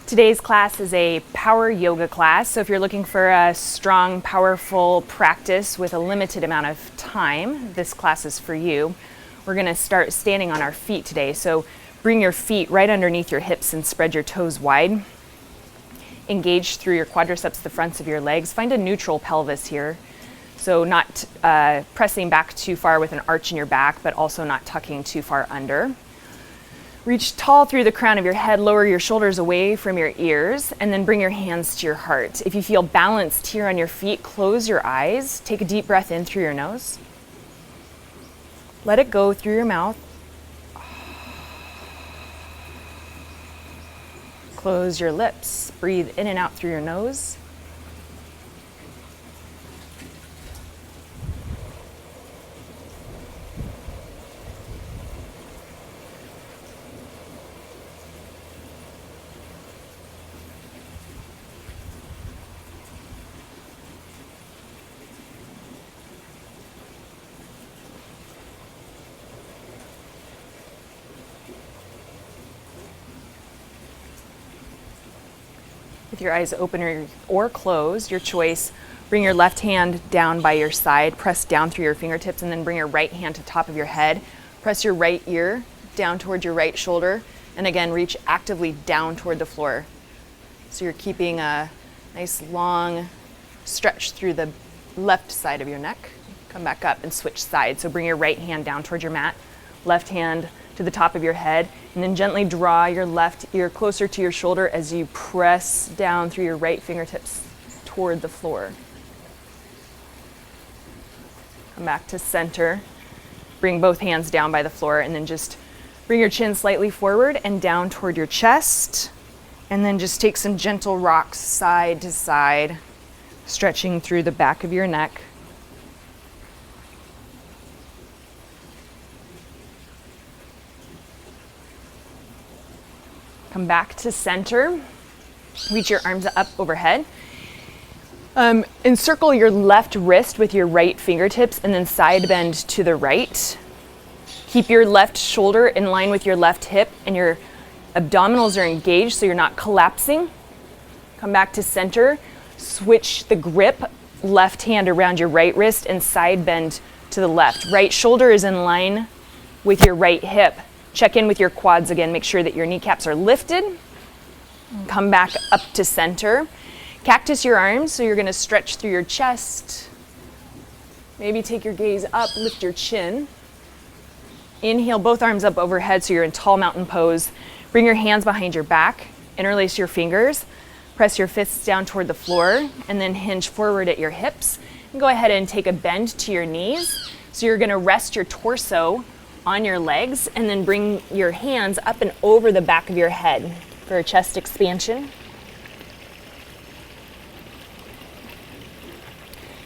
Today's class is a power yoga class, so if you're looking for a strong, powerful practice with a limited amount of time, this class is for you. We're going to start standing on our feet today, so bring your feet right underneath your hips and spread your toes wide. Engage through your quadriceps, the fronts of your legs. Find a neutral pelvis here, so not pressing back too far with an arch in your back, but also not tucking too far under. Reach tall through the crown of your head, lower your shoulders away from your ears, and then bring your hands to your heart. If you feel balanced here on your feet, close your eyes. Take a deep breath in through your nose. Let it go through your mouth. Close your lips. Breathe in and out through your nose. With your eyes open or closed, your choice, bring your left hand down by your side, press down through your fingertips, and then bring your right hand to the top of your head. Press your right ear down toward your right shoulder, and again, reach actively down toward the floor. So you're keeping a nice long stretch through the left side of your neck. Come back up and switch sides. So bring your right hand down toward your mat, left hand to the top of your head, and then gently draw your left ear closer to your shoulder as you press down through your right fingertips toward the floor. Come back to center. Bring both hands down by the floor, and then just bring your chin slightly forward and down toward your chest. And then just take some gentle rocks side to side, stretching through the back of your neck. Come back to center. Reach your arms up overhead. Encircle your left wrist with your right fingertips and then side bend to the right. Keep your left shoulder in line with your left hip and your abdominals are engaged so you're not collapsing. Come back to center. Switch the grip, left hand around your right wrist and side bend to the left. Right shoulder is in line with your right hip. Check in with your quads again. Make sure that your kneecaps are lifted. Come back up to center. Cactus your arms, so you're going to stretch through your chest. Maybe take your gaze up, lift your chin. Inhale, both arms up overhead, so you're in tall mountain pose. Bring your hands behind your back. Interlace your fingers. Press your fists down toward the floor, and then hinge forward at your hips. And go ahead and take a bend to your knees. So you're going to rest your torso on your legs and then bring your hands up and over the back of your head for a chest expansion.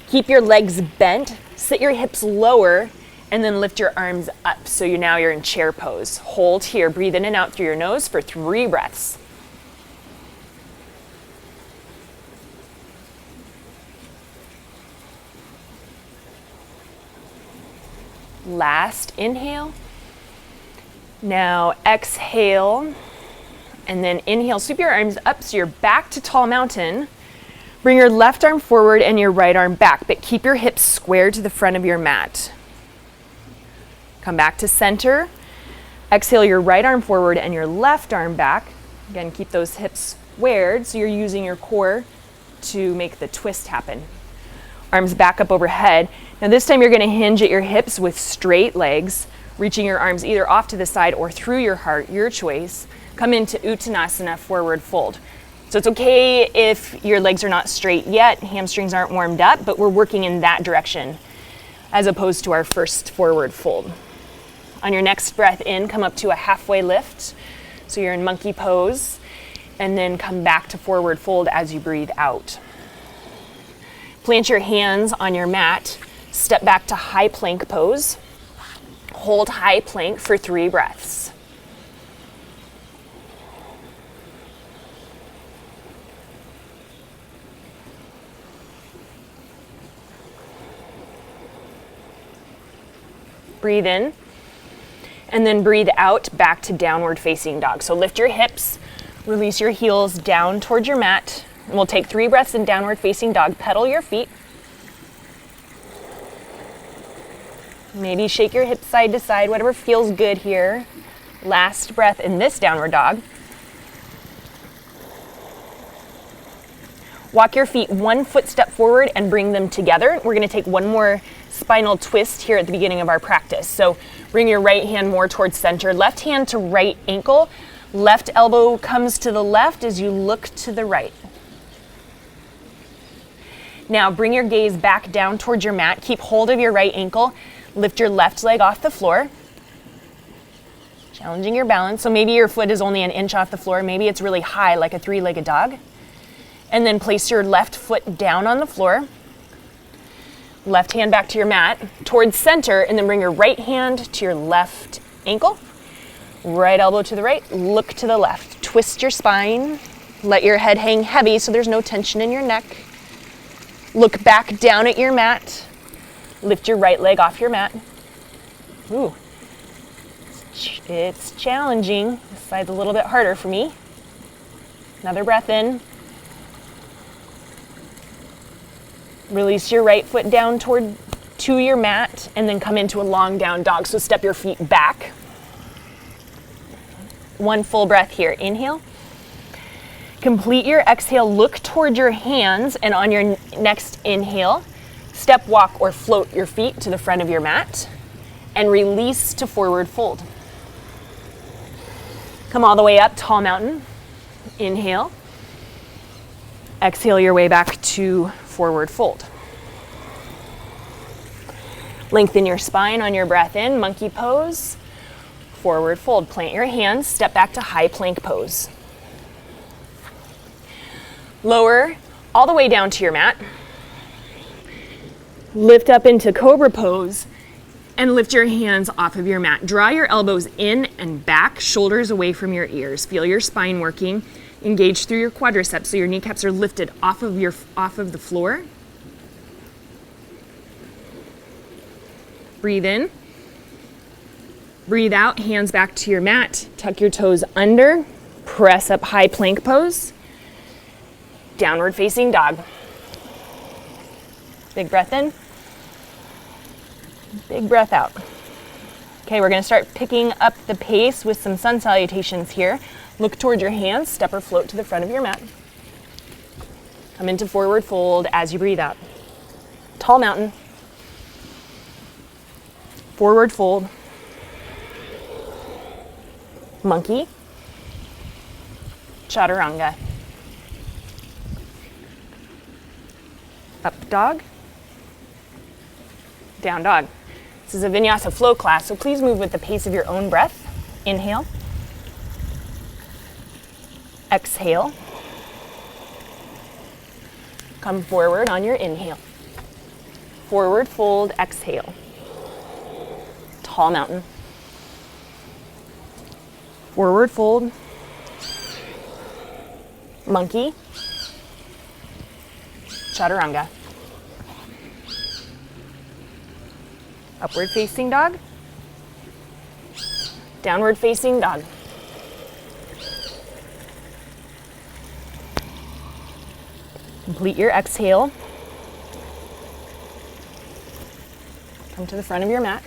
Keep your legs bent, sit your hips lower, and then lift your arms up so you're in chair pose. Hold here, breathe in and out through your nose for 3 breaths. Last inhale. Now exhale and then inhale. Sweep your arms up so you're back to tall mountain. Bring your left arm forward and your right arm back, but keep your hips squared to the front of your mat. Come back to center. Exhale your right arm forward and your left arm back. Again, keep those hips squared so you're using your core to make the twist happen. Arms back up overhead. Now this time you're going to hinge at your hips with straight legs, reaching your arms either off to the side or through your heart, your choice. Come into Uttanasana, forward fold. So it's okay if your legs are not straight yet, hamstrings aren't warmed up, but we're working in that direction as opposed to our first forward fold. On your next breath in, come up to a halfway lift. So you're in monkey pose, and then come back to forward fold as you breathe out. Plant your hands on your mat. Step back to high plank pose. Hold high plank for 3 breaths. Breathe in, and then breathe out back to downward facing dog. So lift your hips, Release your heels down towards your mat. And we'll take 3 breaths in downward facing dog. Pedal your feet. Maybe shake your hips side to side, whatever feels good here. Last breath in this downward dog. Walk your feet 1 footstep forward and bring them together. We're going to take 1 more spinal twist here at the beginning of our practice. So bring your right hand more towards center, left hand to right ankle, left elbow comes to the left as you look to the right. Now bring your gaze back down towards your mat. Keep hold of your right ankle. Lift your left leg off the floor. Challenging your balance. So maybe your foot is only an inch off the floor. Maybe it's really high like a 3-legged dog. And then place your left foot down on the floor. Left hand back to your mat, towards center, and then bring your right hand to your left ankle. Right elbow to the right, look to the left. Twist your spine. Let your head hang heavy so there's no tension in your neck. Look back down at your mat. Lift your right leg off your mat. Ooh, it's challenging. This side's a little bit harder for me. Another breath in. Release your right foot down to your mat and then come into a long down dog. So step your feet back. 1 full breath here. Inhale. Complete your exhale. Look toward your hands, and on your next inhale, step, walk, or float your feet to the front of your mat and release to forward fold. Come all the way up, tall mountain. Inhale. Exhale your way back to forward fold. Lengthen your spine on your breath in, monkey pose, forward fold. Plant your hands, step back to high plank pose. Lower all the way down to your mat. Lift up into cobra pose and lift your hands off of your mat. Draw your elbows in and back, shoulders away from your ears. Feel your spine working. Engage through your quadriceps so your kneecaps are lifted off of the floor. Breathe in. Breathe out, hands back to your mat. Tuck your toes under. Press up high plank pose. Downward facing dog. Big breath in. Big breath out. Okay, we're going to start picking up the pace with some sun salutations here. Look toward your hands, step or float to the front of your mat. Come into forward fold as you breathe out. Tall mountain. Forward fold. Monkey. Chaturanga. Up dog. Down dog. This is a vinyasa flow class, so please move with the pace of your own breath. Inhale. Exhale. Come forward on your inhale. Forward fold, exhale. Tall mountain. Forward fold. Monkey. Chaturanga. Upward facing dog. Downward facing dog. Complete your exhale. Come to the front of your mat.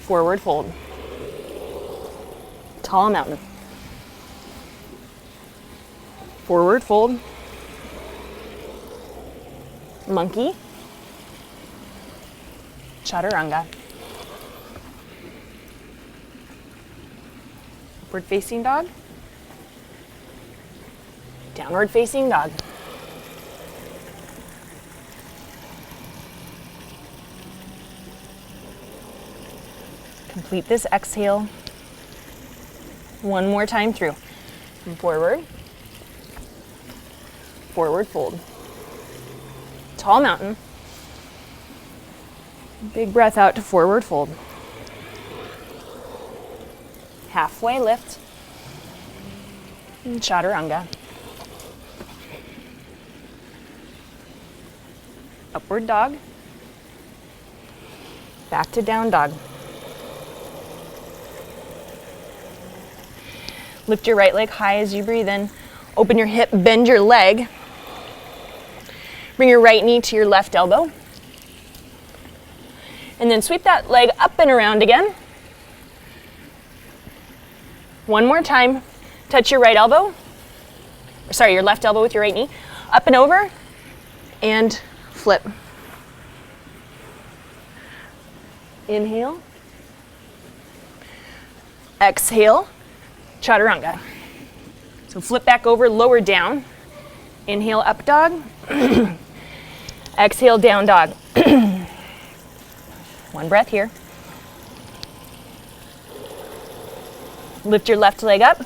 Forward fold. Tall mountain. Forward fold. Monkey. Chaturanga. Upward facing dog. Downward facing dog. Complete this exhale 1 more time through. And forward. Forward fold. Tall mountain. Big breath out to forward fold. Halfway lift. And chaturanga. Upward dog. Back to down dog. Lift your right leg high as you breathe in. Open your hip, bend your leg. Bring your right knee to your left elbow. And then sweep that leg up and around again. One more time. Touch your right elbow. Sorry, your left elbow with your right knee. Up and over. And flip. Inhale. Exhale. Chaturanga. So flip back over, lower down. Inhale, up dog. Exhale, down dog. One breath here. Lift your left leg up.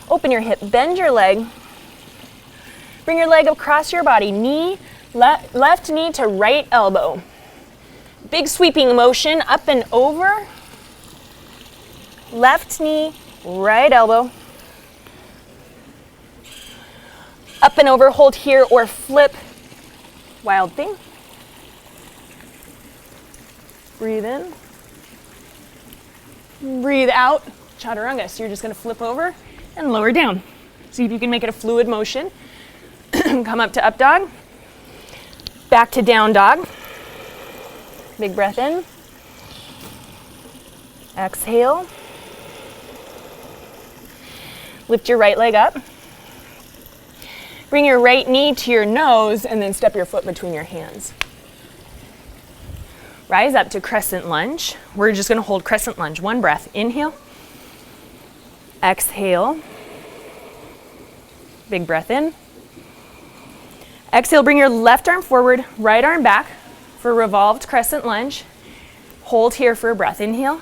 Open your hip, bend your leg. Bring your leg across your body. Knee, left knee to right elbow. Big sweeping motion, up and over. Left knee, right elbow. Up and over, hold here or flip. Wild thing. Breathe in. Breathe out. Chaturanga. So you're just going to flip over and lower down. See if you can make it a fluid motion. Come up to up dog. Back to down dog. Big breath in. Exhale. Lift your right leg up. Bring your right knee to your nose and then step your foot between your hands. Rise up to Crescent Lunge. We're just going to hold Crescent Lunge. One breath. Inhale. Exhale. Big breath in. Exhale, bring your left arm forward, right arm back for Revolved Crescent Lunge. Hold here for a breath. Inhale.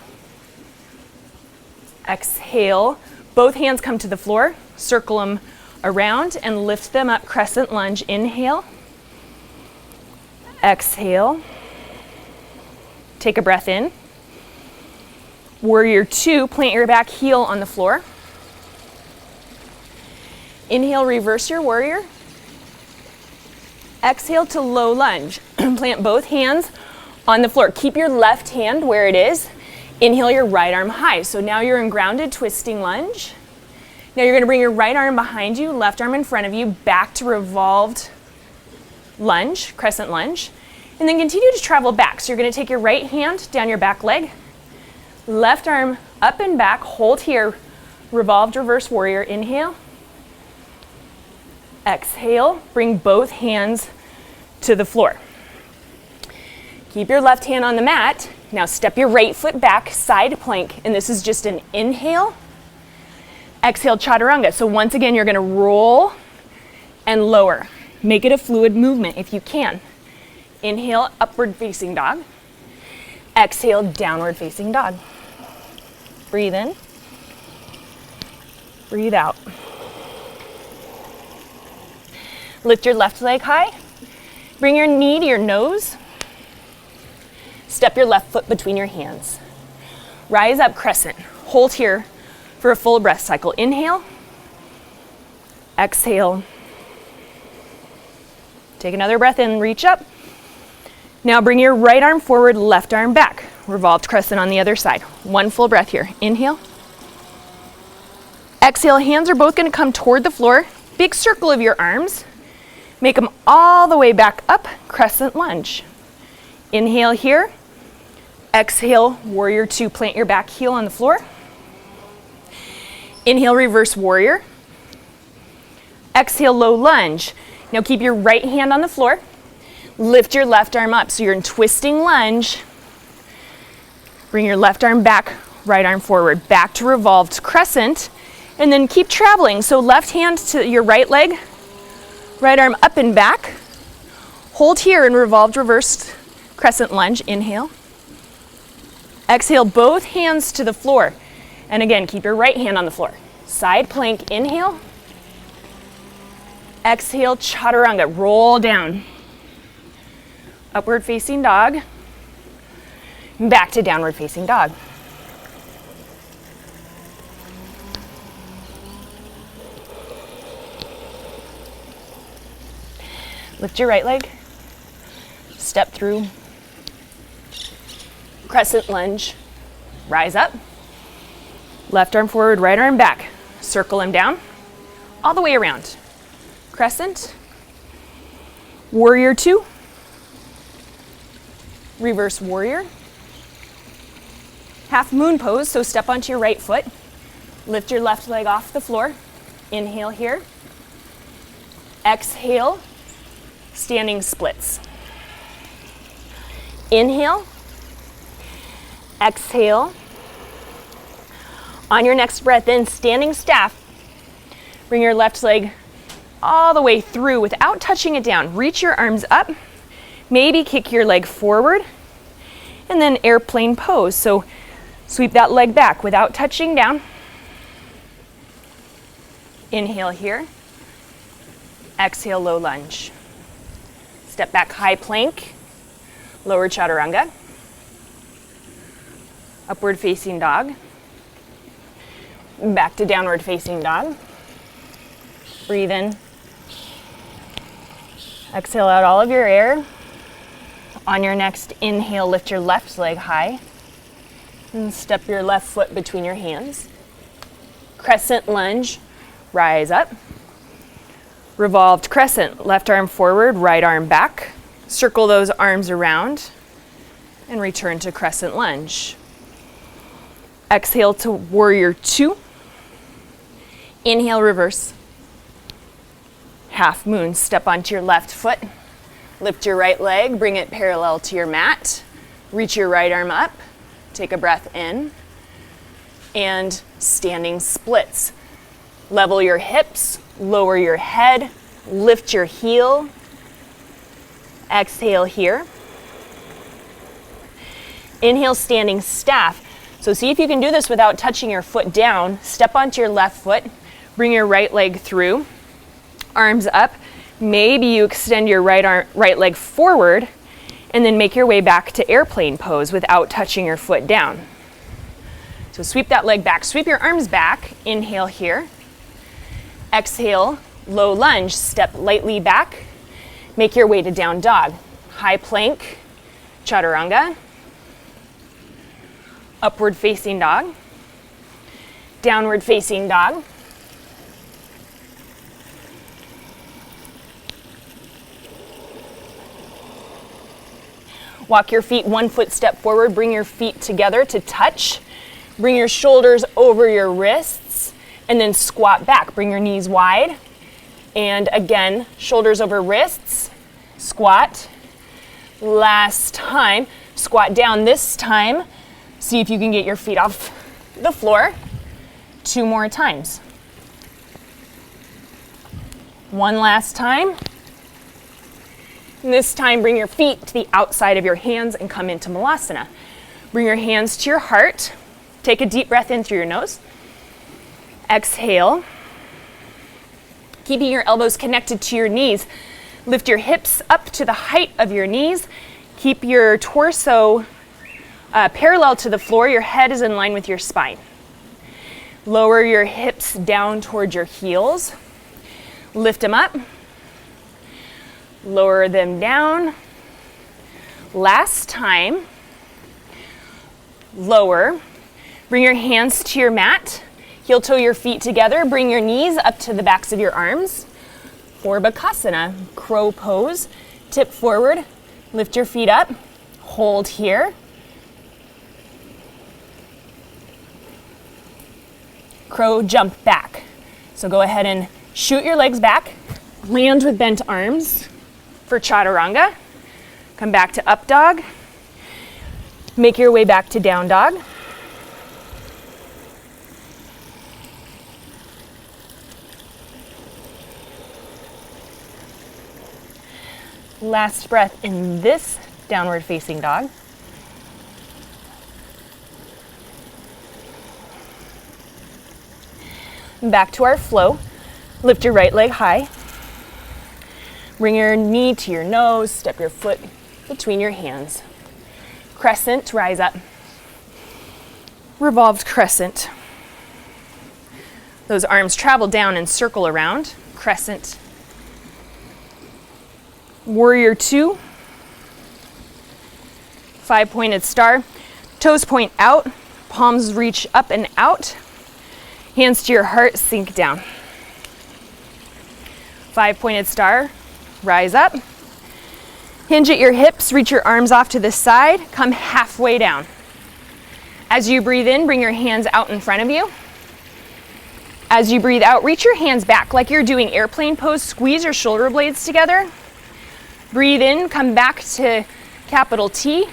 Exhale. Both hands come to the floor. Circle them around and lift them up. Crescent Lunge. Inhale. Exhale. Take a breath in. Warrior 2, plant your back heel on the floor. Inhale, reverse your warrior. Exhale to low lunge. Plant both hands on the floor. Keep your left hand where it is. Inhale your right arm high. So now you're in grounded twisting lunge. Now you're going to bring your right arm behind you, left arm in front of you, back to revolved lunge, crescent lunge. And then continue to travel back. So you're going to take your right hand down your back leg, left arm up and back, hold here, revolved reverse warrior. Inhale. Exhale, bring both hands to the floor. Keep your left hand on the mat. Now step your right foot back, side plank, and this is just an inhale. Exhale, chaturanga. So once again, you're going to roll and lower. Make it a fluid movement if you can. Inhale, upward facing dog. Exhale, downward facing dog. Breathe in. Breathe out. Lift your left leg high. Bring your knee to your nose. Step your left foot between your hands. Rise up, crescent. Hold here for a full breath cycle. Inhale. Exhale. Take another breath in, reach up. Now bring your right arm forward, left arm back. Revolved crescent on the other side. One full breath here. Inhale. Exhale, hands are both going to come toward the floor. Big circle of your arms. Make them all the way back up, crescent lunge. Inhale here. Exhale, warrior 2, plant your back heel on the floor. Inhale, reverse warrior. Exhale, low lunge. Now keep your right hand on the floor. Lift your left arm up. So you're in twisting lunge. Bring your left arm back, right arm forward. Back to revolved crescent. And then keep traveling. So left hand to your right leg. Right arm up and back. Hold here in revolved reversed crescent lunge. Inhale. Exhale, both hands to the floor. And again, keep your right hand on the floor. Side plank, inhale. Exhale, chaturanga, roll down. Upward facing dog. Back to downward facing dog. Lift your right leg. Step through. Crescent lunge. Rise up. Left arm forward, right arm back. circle them down, all the way around. Crescent, warrior two, reverse warrior, half moon pose, so step onto your right foot, lift your left leg off the floor, inhale here, exhale, standing splits. Inhale, exhale. On your next breath in, standing staff, bring your left leg all the way through without touching it down. Reach your arms up, maybe kick your leg forward, and then airplane pose. So sweep that leg back without touching down. Inhale here, exhale, low lunge. Step back, high plank, lower chaturanga, upward facing dog, back to downward facing dog. Breathe in. Exhale out all of your air. On your next inhale, lift your left leg high and step your left foot between your hands. Crescent lunge, rise up. Revolved crescent, left arm forward, right arm back. Circle those arms around and return to crescent lunge. Exhale to warrior two. Inhale, reverse. Half moon, step onto your left foot. Lift your right leg, bring it parallel to your mat. Reach your right arm up. Take a breath in. And standing splits. Level your hips, lower your head, lift your heel. Exhale here. Inhale, standing staff. So see if you can do this without touching your foot down. Step onto your left foot. Bring your right leg through, arms up. Maybe you extend your right leg forward and then make your way back to airplane pose without touching your foot down. So sweep that leg back, sweep your arms back. Inhale here. Exhale, low lunge, step lightly back. Make your way to down dog. High plank, chaturanga, upward facing dog, downward facing dog. Walk your feet 1 foot step forward, bring your feet together to touch. Bring your shoulders over your wrists and then squat back. Bring your knees wide. And again, shoulders over wrists, squat. Last time, squat down this time. See if you can get your feet off the floor. 2 more times. One last time. And this time, bring your feet to the outside of your hands and come into Malasana. Bring your hands to your heart. Take a deep breath in through your nose. Exhale. Keeping your elbows connected to your knees. Lift your hips up to the height of your knees. Keep your torso parallel to the floor. Your head is in line with your spine. Lower your hips down towards your heels. Lift them up. Lower them down. Last time. Lower. Bring your hands to your mat. Heel toe your feet together. Bring your knees up to the backs of your arms. For Bakasana, crow pose. Tip forward. Lift your feet up. Hold here. Crow jump back. So go ahead and shoot your legs back. Land with bent arms. For Chaturanga, come back to up dog. Make your way back to down dog. Last breath in this downward facing dog. Back to our flow. Lift your right leg high. Bring your knee to your nose, step your foot between your hands. Crescent, rise up. Revolved crescent. Those arms travel down and circle around. Crescent. Warrior two. 5-pointed star. Toes point out, palms reach up and out. Hands to your heart, sink down. 5-pointed star, rise up. Hinge at your hips, reach your arms off to the side, come halfway down. As you breathe in, bring your hands out in front of you. As you breathe out, reach your hands back like you're doing airplane pose. Squeeze your shoulder blades together. Breathe in, come back to capital T.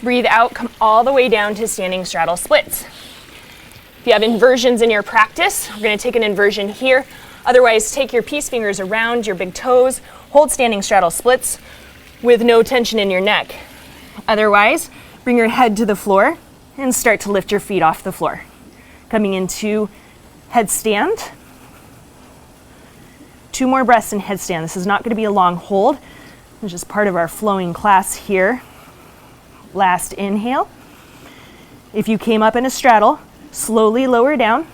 Breathe out, come all the way down to standing straddle splits. If you have inversions in your practice, we're going to take an inversion here. Otherwise, take your peace fingers around your big toes. Hold standing straddle splits with no tension in your neck. Otherwise, bring your head to the floor and start to lift your feet off the floor. Coming into headstand. 2 more breaths in headstand. This is not going to be a long hold. It's just part of our flowing class here. Last inhale. If you came up in a straddle, slowly lower down.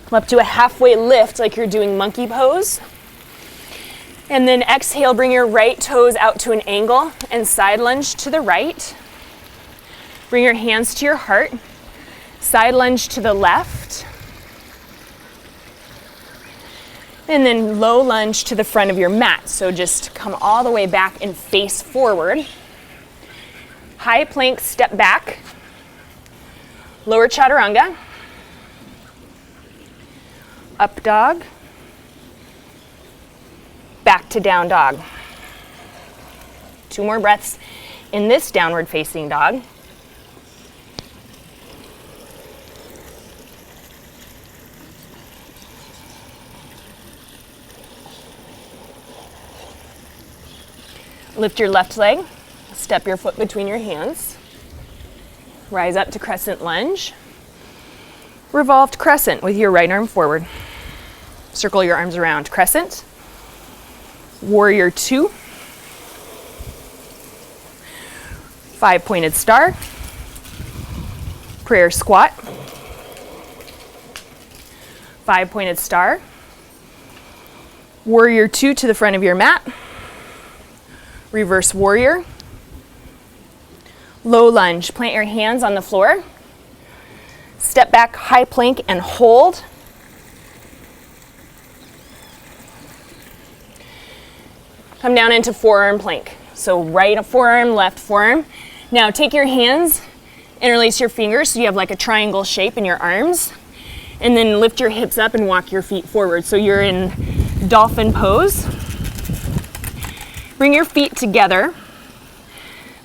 Come up to a halfway lift like you're doing monkey pose. And then exhale, bring your right toes out to an angle and side lunge to the right. Bring your hands to your heart. Side lunge to the left. And then low lunge to the front of your mat. So just come all the way back and face forward. High plank, step back. Lower chaturanga. Up dog. Back to down dog. 2 more breaths in this downward facing dog. Lift your left leg, step your foot between your hands. Rise up to crescent lunge. Revolved crescent with your right arm forward. Circle your arms around. Crescent. Warrior 2. 5-pointed star. Prayer squat. 5-pointed star. Warrior 2 to the front of your mat. Reverse warrior. Low lunge. Plant your hands on the floor. Step back, high plank, and hold. Come down into forearm plank. So right forearm, left forearm. Now take your hands, interlace your fingers so you have like a triangle shape in your arms. And then lift your hips up and walk your feet forward. So you're in dolphin pose. Bring your feet together.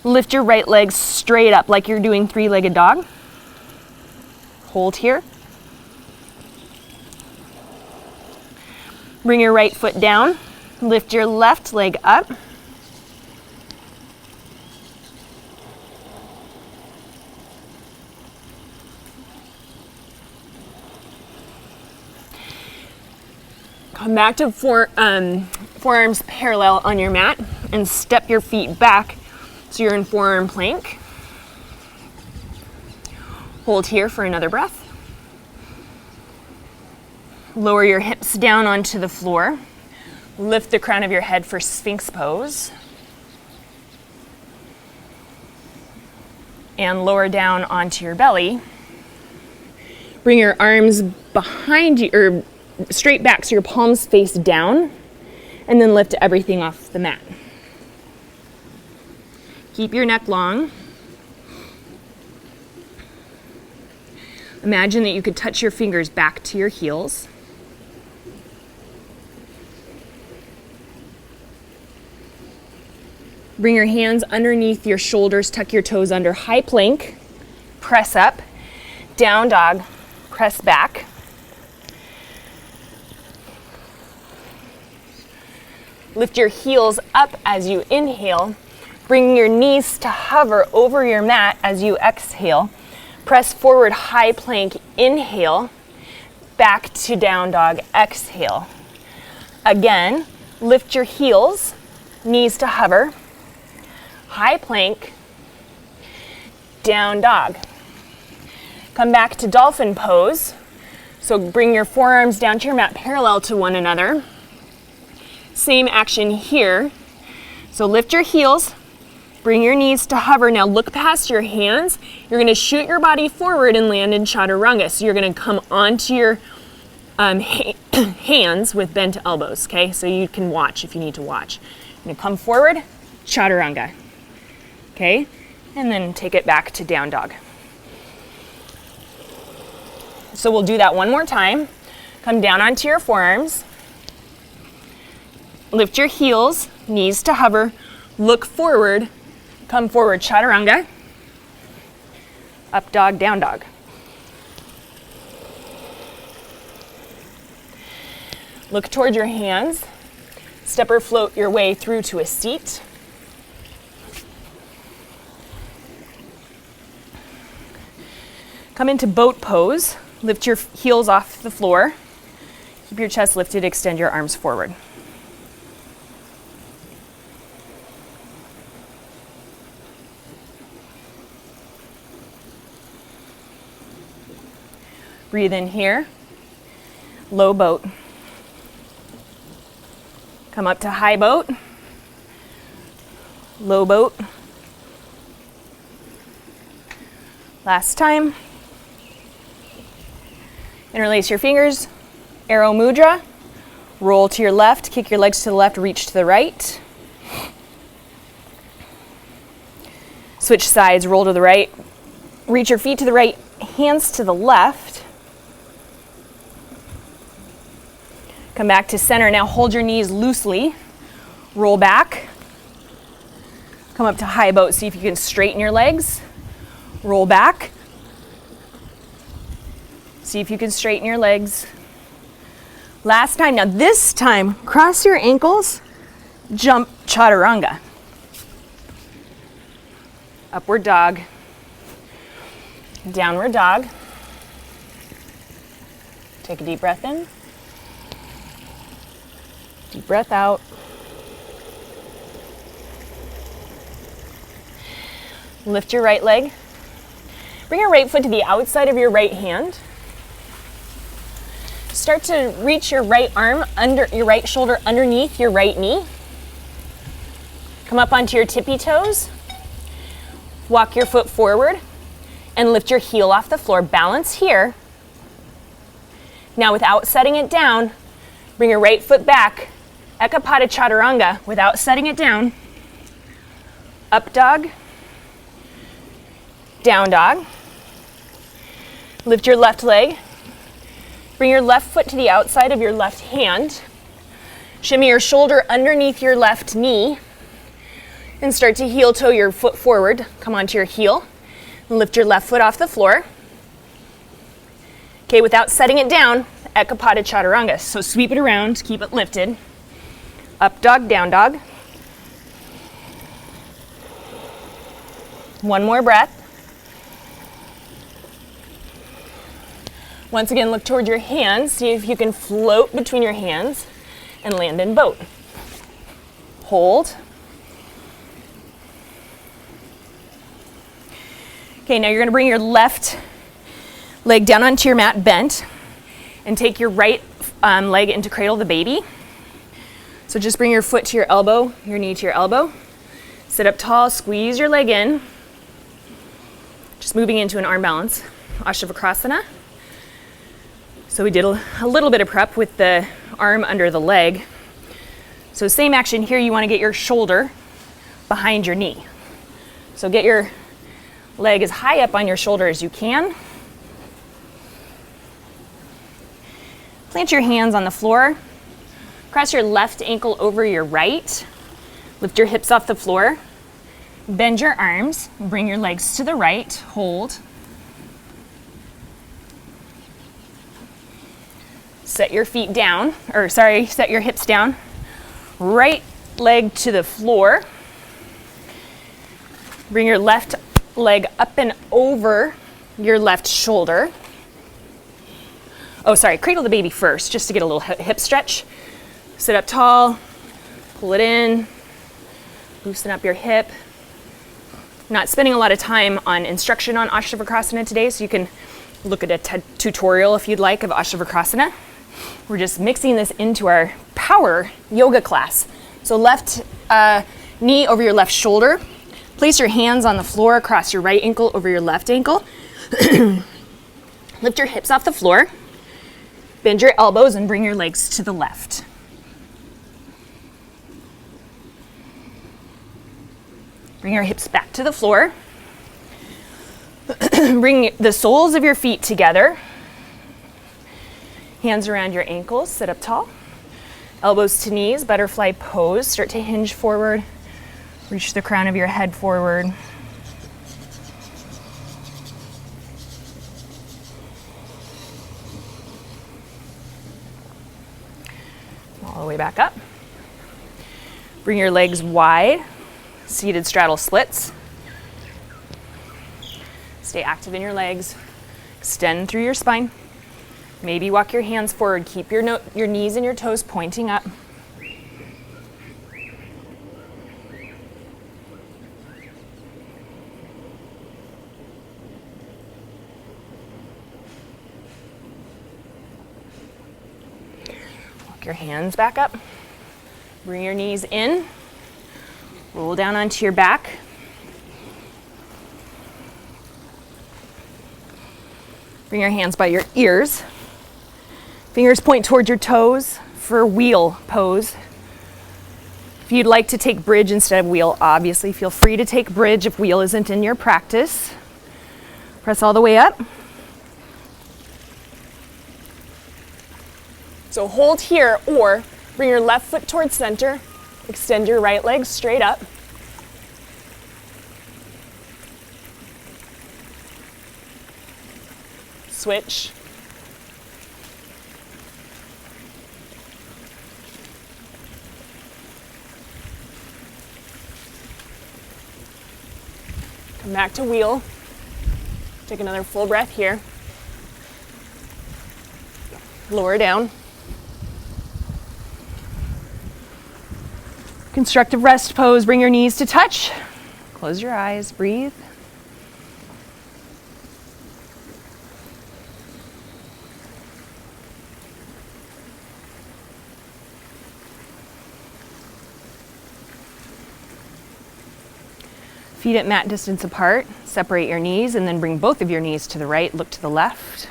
Lift your right leg straight up like you're doing 3-legged dog. Hold here. Bring your right foot down. Lift your left leg up. Come back to forearms parallel on your mat and step your feet back so you're in forearm plank. Hold here for another breath. Lower your hips down onto the floor. Lift the crown of your head for Sphinx pose. And lower down onto your belly. Bring your arms behind you, or straight back so your palms face down, and then lift everything off the mat. Keep your neck long. Imagine that you could touch your fingers back to your heels. Bring your hands underneath your shoulders, tuck your toes under, high plank, press up, down dog, press back. Lift your heels up as you inhale. Bring your knees to hover over your mat as you exhale. Press forward, high plank, inhale. Back to down dog, exhale. Again, lift your heels, knees to hover. High plank, down dog. Come back to dolphin pose. So bring your forearms down to your mat parallel to one another. Same action here. So lift your heels, Bring your knees to hover. Now look past your hands. You're gonna shoot your body forward and land in Chaturanga. So you're gonna come onto your hands with bent elbows, okay? So you can watch if you need to watch. You're gonna come forward, Chaturanga, okay? And then take it back to down dog. So we'll do that one more time. Come down onto your forearms. Lift your heels, knees to hover, look forward, come forward, Chaturanga, up dog, down dog. Look toward your hands, step or float your way through to a seat. Come into boat pose, lift your heels off the floor, keep your chest lifted, extend your arms forward. Breathe in here, low boat. Come up to high boat, low boat. Last time. Interlace your fingers, arrow mudra. Roll to your left, kick your legs to the left, reach to the right. Switch sides, roll to the right. Reach your feet to the right, hands to the left. Come back to center. Now hold your knees loosely. Roll back. Come up to high boat. See if you can straighten your legs. Roll back. See if you can straighten your legs. Last time. Now this time, cross your ankles. Jump Chaturanga. Upward dog. Downward dog. Take a deep breath in. Deep breath out. Lift your right leg. Bring your right foot to the outside of your right hand. Start to reach your right arm under your right shoulder underneath your right knee. Come up onto your tippy toes. Walk your foot forward and lift your heel off the floor. Balance here. Now without setting it down, bring your right foot back. Ekapada Chaturanga without setting it down. Up dog. Down dog. Lift your left leg. Bring your left foot to the outside of your left hand. Shimmy your shoulder underneath your left knee. And start to heel toe your foot forward. Come onto your heel. And lift your left foot off the floor. Okay, without setting it down, Ekapada Chaturanga. So sweep it around, keep it lifted. Up dog, down dog. One more breath. Once again, look toward your hands. See if you can float between your hands and land in boat. Hold. Okay, now you're going to bring your left leg down onto your mat bent and take your right leg into cradle the baby. So just bring your foot to your elbow, your knee to your elbow. Sit up tall, squeeze your leg in. Just moving into an arm balance, Ashtavakrasana. So we did a little bit of prep with the arm under the leg. So same action here, you want to get your shoulder behind your knee. So get your leg as high up on your shoulder as you can. Plant your hands on the floor. Cross your left ankle over your right. Lift your hips off the floor. Bend your arms. Bring your legs to the right. Hold. Set your feet down, set your hips down. Right leg to the floor. Bring your left leg up and over your left shoulder. Cradle the baby first, just to get a little hip stretch. Sit up tall, pull it in, loosen up your hip. I'm not spending a lot of time on instruction on Ashtavakrasana today, so you can look at a tutorial if you'd like of Ashtavakrasana. We're just mixing this into our power yoga class. So left knee over your left shoulder, Place your hands on the floor across your right ankle over your left ankle. Lift your hips off the floor. Bend your elbows and bring your legs to the left. Bring your hips back to the floor. Bring the soles of your feet together. Hands around your ankles, sit up tall. Elbows to knees, butterfly pose. Start to hinge forward. Reach the crown of your head forward. All the way back up. Bring your legs wide. Seated straddle splits. Stay active in your legs. Extend through your spine. Maybe walk your hands forward. Keep your knees and your toes pointing up. Walk your hands back up. Bring your knees in. Roll down onto your back. Bring your hands by your ears. Fingers point towards your toes for wheel pose. If you'd like to take bridge instead of wheel, obviously feel free to take bridge if wheel isn't in your practice. Press all the way up. So hold here or bring your left foot towards center. Extend your right leg straight up. Switch. Come back to wheel. Take another full breath here. Lower down. Constructive rest pose, bring your knees to touch. Close your eyes, breathe. Feet at mat distance apart, separate your knees and then bring both of your knees to the right, look to the left.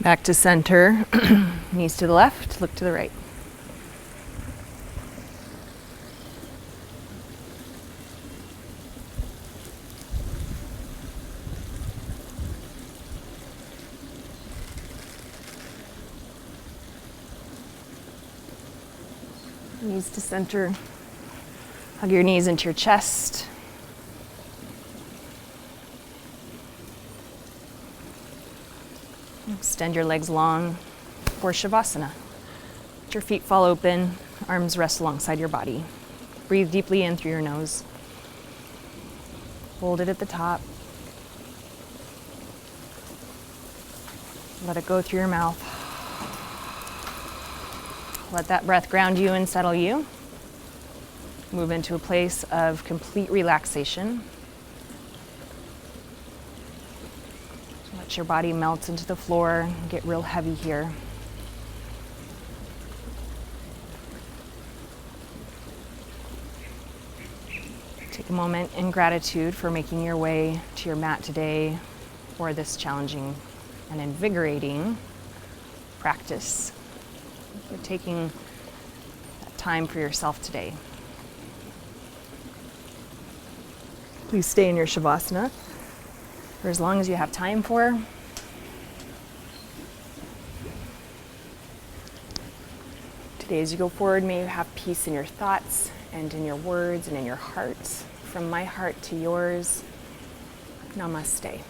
Back to center, knees to the left, look to the right. Knees to center, hug your knees into your chest. Extend your legs long for Shavasana. Let your feet fall open, arms rest alongside your body. Breathe deeply in through your nose. Hold it at the top. Let it go through your mouth. Let that breath ground you and settle you. Move into a place of complete relaxation. Let your body melt into the floor, get real heavy here. Take a moment in gratitude for making your way to your mat today for this challenging and invigorating practice. For taking that time for yourself today. Please stay in your Shavasana for as long as you have time for. Today as you go forward, may you have peace in your thoughts and in your words and in your hearts. From my heart to yours, namaste.